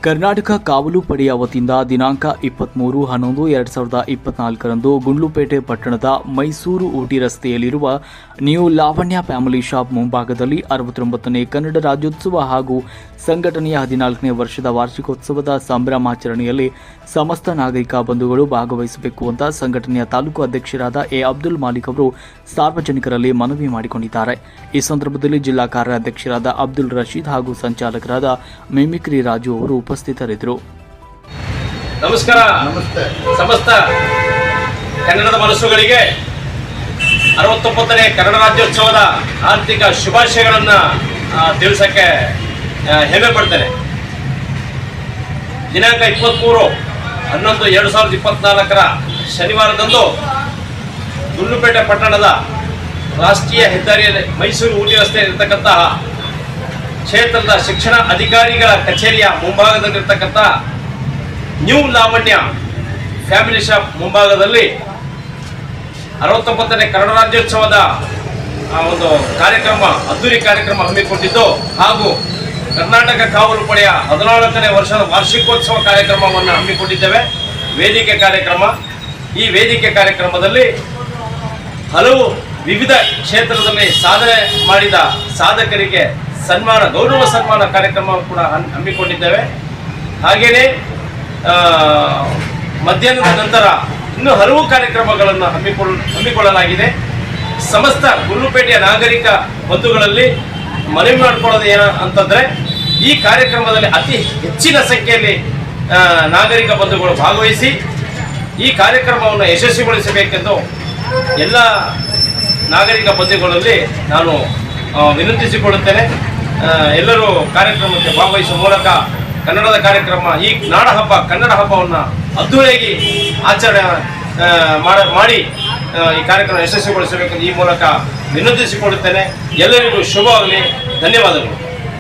ಕರ್ನಾಟಕ ಕಾವಲು ಪಡೆಯ ವತಿಯಿಂದ ದಿನಾಂಕ 23/11/2024ರಂದು ಗುಂಡ್ಲುಪೇಟೆ ಪಟ್ಟಣದ ಮೈಸೂರು ಊಟಿ ರಸ್ತೆಯಲ್ಲಿರುವ ನ್ಯೂ ಲಾವಣ್ಯ ಫ್ಯಾಮಿಲಿ ಶಾಪ್ ಮುಂಭಾಗದಲ್ಲಿ 69ನೇ ಕನ್ನಡ ರಾಜ್ಯೋತ್ಸವ ಹಾಗೂ ಸಂಘಟನೆಯ 14ನೇ ವರ್ಷದ ವಾರ್ಷಿಕೋತ್ಸವದ ಸಂಭ್ರಮಾಚರಣೆಯಲ್ಲಿ ಸಮಸ್ತ ನಾಗರಿಕ ಬಂಧುಗಳು ಭಾಗವಹಿಸಬೇಕು ಅಂತ ಸಂಘಟನೆಯ ತಾಲೂಕು ಅಧ್ಯಕ್ಷರಾದ ಎ ಅಬ್ದುಲ್ ಮಾಲಿಕ್ ಅವರು ಸಾರ್ವಜನಿಕರಲ್ಲಿ ಮನವಿ ಮಾಡಿಕೊಂಡಿದ್ದಾರೆ. ಈ ಸಂದರ್ಭದಲ್ಲಿ ಜಿಲ್ಲಾ ಕಾರ್ಯಾಧ್ಯಕ್ಷರಾದ ಅಬ್ದುಲ್ ರಶೀದ್ ಹಾಗೂ ಸಂಚಾಲಕರಾದ ಮಿಮಿಕ್ರಿ ರಾಜು ಅವರು ಉಪಸ್ಥಿತರಿದ್ದರು. ನಮಸ್ಕಾರ. ಸಮಸ್ತ ಕನ್ನಡದ ಮನಸ್ಸುಗಳಿಗೆ 69ನೇ ಕನ್ನಡ ರಾಜ್ಯೋತ್ಸವದ ಆರ್ಥಿಕ ಶುಭಾಶಯಗಳನ್ನು ತಿಳಿಸಕ್ಕೆ ಹೆಮ್ಮೆ ಪಡ್ತೇನೆ. ದಿನಾಂಕ 23/11/2024 ಶನಿವಾರದಂದು ಗುಂಡ್ಲುಪೇಟೆ ಪಟ್ಟಣದ ರಾಷ್ಟ್ರೀಯ ಹೆದ್ದಾರಿಯಲ್ಲಿ ಮೈಸೂರು ಊಟಿ ರಸ್ತೆಯಲ್ಲಿರ್ತಕ್ಕಂತಹ ಕ್ಷೇತ್ರದ ಶಿಕ್ಷಣ ಅಧಿಕಾರಿಗಳ ಕಚೇರಿಯ ಮುಂಭಾಗದಲ್ಲಿರ್ತಕ್ಕಂಥ ನ್ಯೂ ಲಾವಣ್ಯ ಫ್ಯಾಮಿಲಿ ಶಾಪ್ ಮುಂಭಾಗದಲ್ಲಿ 69ನೇ ಕನ್ನಡ ರಾಜ್ಯೋತ್ಸವದ ಒಂದು ಕಾರ್ಯಕ್ರಮ, ಅದ್ದೂರಿ ಕಾರ್ಯಕ್ರಮ ಹಮ್ಮಿಕೊಂಡಿದ್ದು ಹಾಗೂ ಕರ್ನಾಟಕ ಕಾವಲು ಪಡೆಯ 14ನೇ ವರ್ಷದ ವಾರ್ಷಿಕೋತ್ಸವ ಕಾರ್ಯಕ್ರಮವನ್ನು ಹಮ್ಮಿಕೊಂಡಿದ್ದೇವೆ. ವೇದಿಕೆ ಕಾರ್ಯಕ್ರಮ. ಈ ವೇದಿಕೆ ಕಾರ್ಯಕ್ರಮದಲ್ಲಿ ಹಲವು ವಿವಿಧ ಕ್ಷೇತ್ರದಲ್ಲಿ ಸಾಧನೆ ಮಾಡಿದ ಸಾಧಕರಿಗೆ ಸನ್ಮಾನ, ಗೌರವ ಸನ್ಮಾನ ಕಾರ್ಯಕ್ರಮ ಕೂಡ ಹಮ್ಮಿಕೊಂಡಿದ್ದೇವೆ. ಹಾಗೆಯೇ ಮಧ್ಯಾಹ್ನದ ನಂತರ ಇನ್ನೂ ಹಲವು ಕಾರ್ಯಕ್ರಮಗಳನ್ನು ಹಮ್ಮಿಕೊಳ್ಳಲಾಗಿದೆ. ಸಮಸ್ತ ಗುಂಡ್ಲುಪೇಟೆಯ ನಾಗರಿಕ ಬಂಧುಗಳಲ್ಲಿ ಮನವಿ ಮಾಡಿಕೊಳ್ಳೋದು ಏನು ಅಂತಂದರೆ, ಈ ಕಾರ್ಯಕ್ರಮದಲ್ಲಿ ಅತಿ ಹೆಚ್ಚಿನ ಸಂಖ್ಯೆಯಲ್ಲಿ ನಾಗರಿಕ ಬಂಧುಗಳು ಭಾಗವಹಿಸಿ ಈ ಕಾರ್ಯಕ್ರಮವನ್ನು ಯಶಸ್ವಿಗೊಳಿಸಬೇಕೆಂದು ಎಲ್ಲ ನಾಗರಿಕ ಬಂಧುಗಳಲ್ಲಿ ನಾನು ವಿನಂತಿಸಿಕೊಳ್ಳುತ್ತೇನೆ. ಎಲ್ಲರೂ ಕಾರ್ಯಕ್ರಮಕ್ಕೆ ಭಾಗವಹಿಸುವ ಮೂಲಕ ಕನ್ನಡದ ಕಾರ್ಯಕ್ರಮ, ಈ ನಾಡ ಹಬ್ಬ, ಕನ್ನಡ ಹಬ್ಬವನ್ನು ಅದ್ದೂರಿಯಾಗಿ ಆಚರಣೆ ಮಾಡಿ ಈ ಕಾರ್ಯಕ್ರಮ ಯಶಸ್ವಿಗೊಳಿಸಬೇಕೆಂದು ಈ ಮೂಲಕ ವಿನಂತಿಸಿಕೊಳ್ಳುತ್ತೇನೆ. ಎಲ್ಲರಿಗೂ ಶುಭವಾಗಲಿ. ಧನ್ಯವಾದಗಳು.